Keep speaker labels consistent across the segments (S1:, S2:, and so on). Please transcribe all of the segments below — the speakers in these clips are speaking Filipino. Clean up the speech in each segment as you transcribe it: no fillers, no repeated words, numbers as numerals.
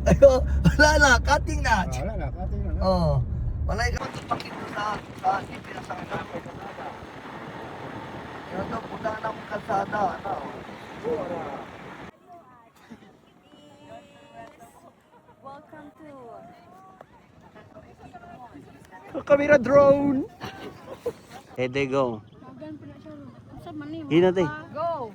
S1: Ayo, wala na, cutting na.
S2: Wala na, kating na.
S1: Oh. Wala ka pakita sa sipin sa kanila. Kaya daw, punta na akong kalsada. Ano?
S3: Welcome to
S2: Camera drone. Ede go. Gina tay.
S3: Go!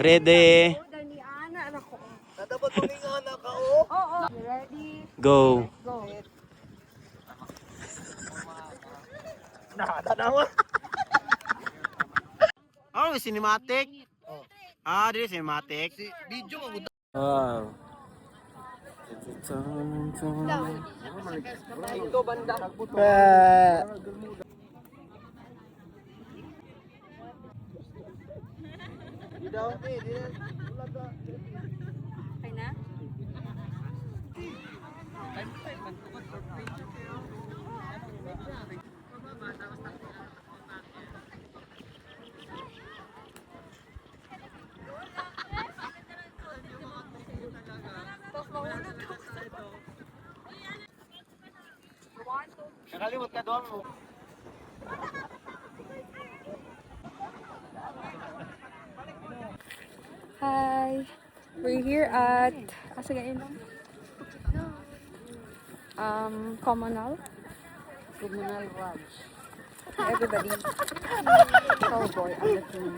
S2: Ready.
S3: Dani ana anak ko.
S1: Dapat tumingan na ka, oh.
S3: Oo. You ready?
S2: Go.
S3: Go.
S1: Nada naman.
S2: Oh, cinematic. Ah, di cinematic.
S1: Video mo.
S2: Wow.
S1: Ito banda.
S3: Okay na?
S1: Nakalimot ka doon mo.
S3: Hi. We're here at Communal. Communal Lodge. Everybody. Cowboy on the team.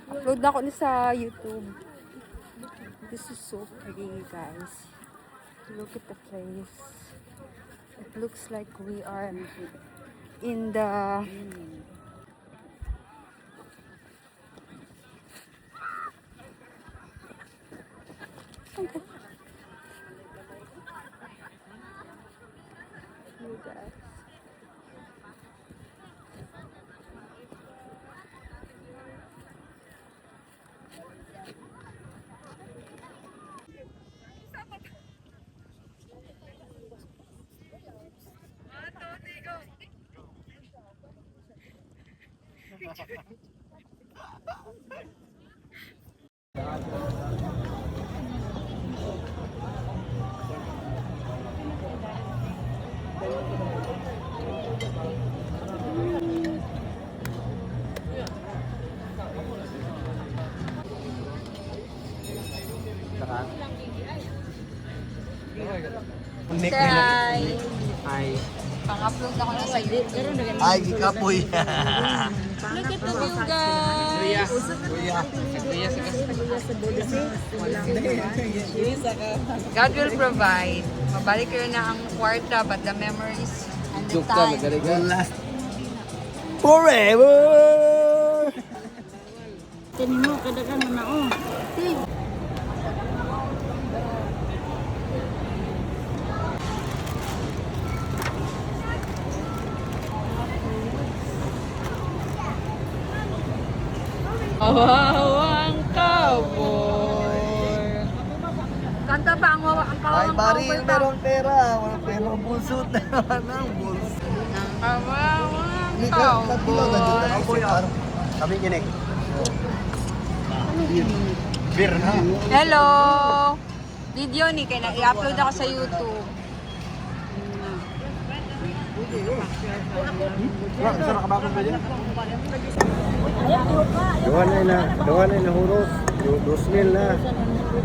S3: Upload na ako ni sa YouTube. This is so pretty, guys. Look at the place. It looks like we are in the okay. You guys. Hi!
S2: Ay.
S3: Pang-upload ako na sa YouTube.
S1: Ay, gikapoy.
S3: Look at the view, guys! God will provide. Mabalik kayo na ang kwarta, but the memories and the time.
S1: Last. Forever!
S4: Tinimo kadagan mo na oh.
S3: Kawawang cowboy. Kanta pa ang
S1: Ay,
S3: kawawang
S1: Baril,
S3: cowboy pa.
S1: meron pera. Walang pera, bulsot na naman ang bulsot.
S3: Ang kawawang
S1: Hindi ka, katulad na dito.
S3: cowboy.
S2: Kami ginig. Beer na.
S3: Hello! Video ni kaya i-upload ako sa YouTube.
S2: Saan nakabakon ba dyan? Gawa na huros. 2,000 na.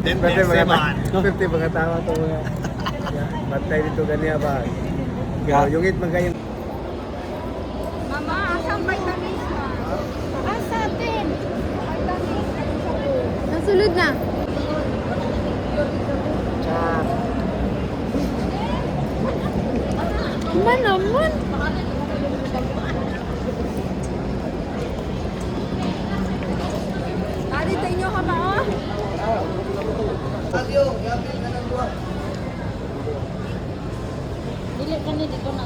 S2: 50 mga tao ito. Bantay dito ganyan ba? Yung it man kayo.
S3: Mama, asang vitamins mo?
S4: Asa atin? Nasulod na.
S2: Chat.
S4: Ba naman?
S3: Ari, sa inyo ka ba? Oh?
S1: Alyo, yabil ka ng buwan.
S4: Dili ka ni dito na.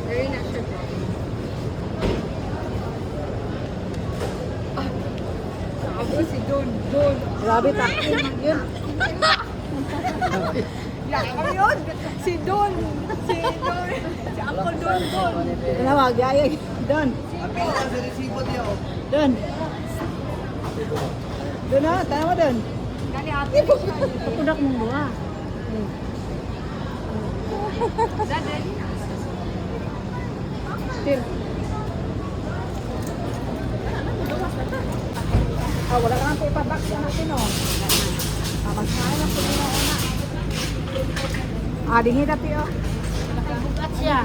S3: Very nice. Ako si Don.
S4: Grabe takil yun.
S3: Si Don. Si Don. Si Uncle Don Don.
S5: Tinawag, yayag. Doon.
S1: Apil lang sa resibo niya. Oh.
S5: Doon. Doon na, tayo mo doon.
S3: Kani ate.
S5: Papunak mong buha. Til. Wala ka nang paper box na natin, oh. Magsahay lang po nila una. Dingin natin, oh.
S4: Bukat siya.